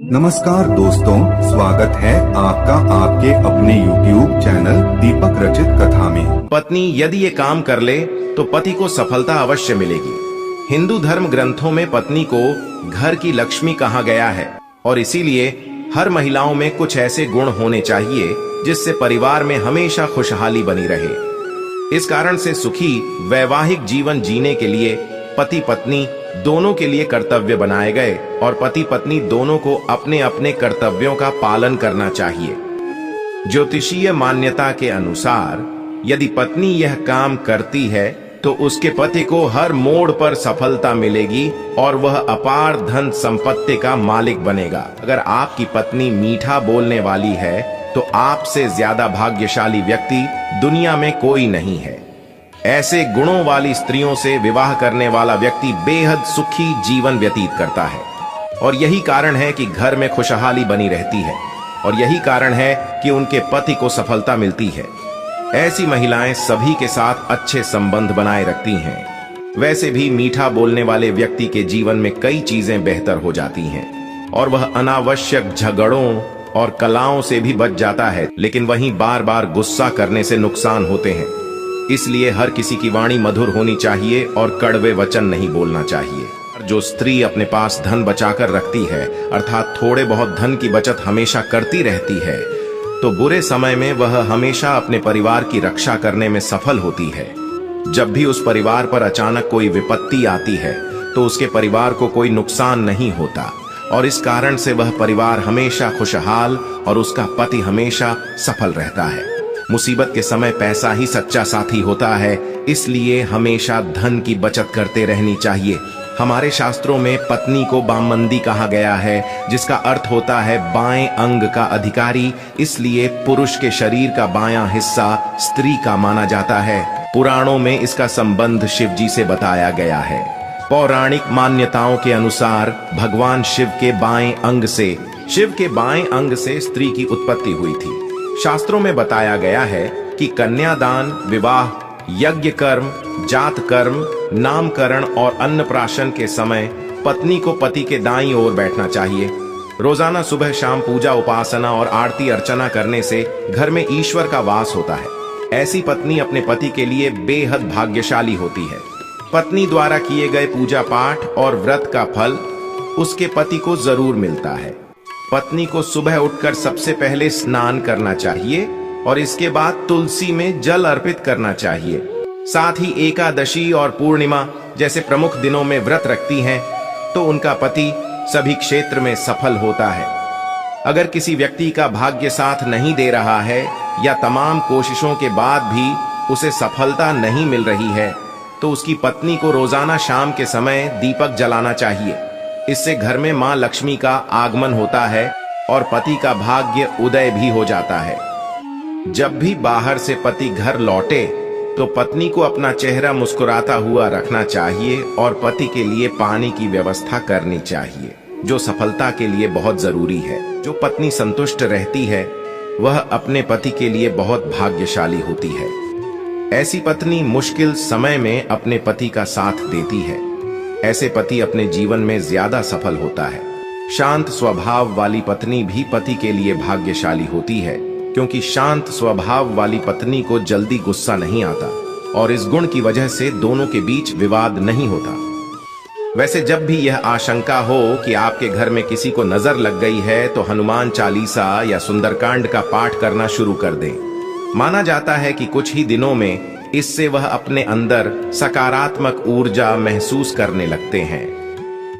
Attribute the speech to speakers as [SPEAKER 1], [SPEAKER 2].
[SPEAKER 1] नमस्कार दोस्तों, स्वागत है आपका आपके अपने YouTube चैनल दीपक रचित कथा में।
[SPEAKER 2] पत्नी यदि ये काम कर ले तो पति को सफलता अवश्य मिलेगी। हिंदू धर्म ग्रंथों में पत्नी को घर की लक्ष्मी कहा गया है और इसीलिए हर महिलाओं में कुछ ऐसे गुण होने चाहिए जिससे परिवार में हमेशा खुशहाली बनी रहे। इस कारण से सुखी वैवाहिक जीवन जीने के लिए पति पत्नी दोनों के लिए कर्तव्य बनाए गए और पति पत्नी दोनों को अपने अपने कर्तव्यों का पालन करना चाहिए। ज्योतिषीय मान्यता के अनुसार यदि पत्नी यह काम करती है तो उसके पति को हर मोड़ पर सफलता मिलेगी और वह अपार धन संपत्ति का मालिक बनेगा। अगर आपकी पत्नी मीठा बोलने वाली है तो आपसे ज्यादा भाग्यशाली व्यक्ति दुनिया में कोई नहीं है। ऐसे गुणों वाली स्त्रियों से विवाह करने वाला व्यक्ति बेहद सुखी जीवन व्यतीत करता है और यही कारण है कि घर में खुशहाली बनी रहती है और यही कारण है कि उनके पति को सफलता मिलती है। ऐसी महिलाएं सभी के साथ अच्छे संबंध बनाए रखती हैं। वैसे भी मीठा बोलने वाले व्यक्ति के जीवन में कई चीजें बेहतर हो जाती हैं और वह अनावश्यक झगड़ों और कलाओं से भी बच जाता है, लेकिन वहीं बार बार गुस्सा करने से नुकसान होते हैं। इसलिए हर किसी की वाणी मधुर होनी चाहिए और कड़वे वचन नहीं बोलना चाहिए। जो स्त्री अपने पास धन बचाकर रखती है, अर्थात थोड़े बहुत धन की बचत हमेशा करती रहती है, तो बुरे समय में वह हमेशा अपने परिवार की रक्षा करने में सफल होती है। जब भी उस परिवार पर अचानक कोई विपत्ति आती है तो उसके परिवार को कोई नुकसान नहीं होता और इस कारण से वह परिवार हमेशा खुशहाल और उसका पति हमेशा सफल रहता है। मुसीबत के समय पैसा ही सच्चा साथी होता है, इसलिए हमेशा धन की बचत करते रहनी चाहिए। हमारे शास्त्रों में पत्नी को बामंदी कहा गया है, जिसका अर्थ होता है बाएं अंग का अधिकारी। इसलिए पुरुष के शरीर का बायां हिस्सा स्त्री का माना जाता है। पुराणों में इसका संबंध शिव जी से बताया गया है। पौराणिक मान्यताओं के अनुसार भगवान शिव के बाएं अंग से स्त्री की उत्पत्ति हुई थी। शास्त्रों में बताया गया है कि कन्यादान, विवाह, यज्ञ कर्म, जात कर्म, नामकरण और अन्नप्राशन के समय पत्नी को पति के दाईं ओर बैठना चाहिए। रोजाना सुबह शाम पूजा उपासना और आरती अर्चना करने से घर में ईश्वर का वास होता है। ऐसी पत्नी अपने पति के लिए बेहद भाग्यशाली होती है। पत्नी द्वारा किए गए पूजा पाठ और व्रत का फल उसके पति को जरूर मिलता है। पत्नी को सुबह उठकर सबसे पहले स्नान करना चाहिए और इसके बाद तुलसी में जल अर्पित करना चाहिए। साथ ही एकादशी और पूर्णिमा जैसे प्रमुख दिनों में व्रत रखती हैं तो उनका पति सभी क्षेत्र में सफल होता है। अगर किसी व्यक्ति का भाग्य साथ नहीं दे रहा है या तमाम कोशिशों के बाद भी उसे सफलता नहीं मिल रही है तो उसकी पत्नी को रोजाना शाम के समय दीपक जलाना चाहिए। इससे घर में मां लक्ष्मी का आगमन होता है और पति का भाग्य उदय भी हो जाता है। जब भी बाहर से पति घर लौटे तो पत्नी को अपना चेहरा मुस्कुराता हुआ रखना चाहिए और पति के लिए पानी की व्यवस्था करनी चाहिए, जो सफलता के लिए बहुत जरूरी है। जो पत्नी संतुष्ट रहती है वह अपने पति के लिए बहुत भाग्यशाली होती है। ऐसी पत्नी मुश्किल समय में अपने पति का साथ देती है। ऐसे पति अपने जीवन में ज्यादा सफल होता है। शांत स्वभाव वाली पत्नी भी पति के लिए भाग्यशाली होती है, क्योंकि शांत स्वभाव वाली पत्नी को जल्दी गुस्सा नहीं आता और इस गुण की वजह से दोनों के बीच विवाद नहीं होता। वैसे जब भी यह आशंका हो कि आपके घर में किसी को नजर लग गई है तो हनुमान चालीसा या सुंदरकांड का पाठ करना शुरू कर दें। माना जाता है कि कुछ ही दिनों में इससे वह अपने अंदर सकारात्मक ऊर्जा महसूस करने लगते हैं।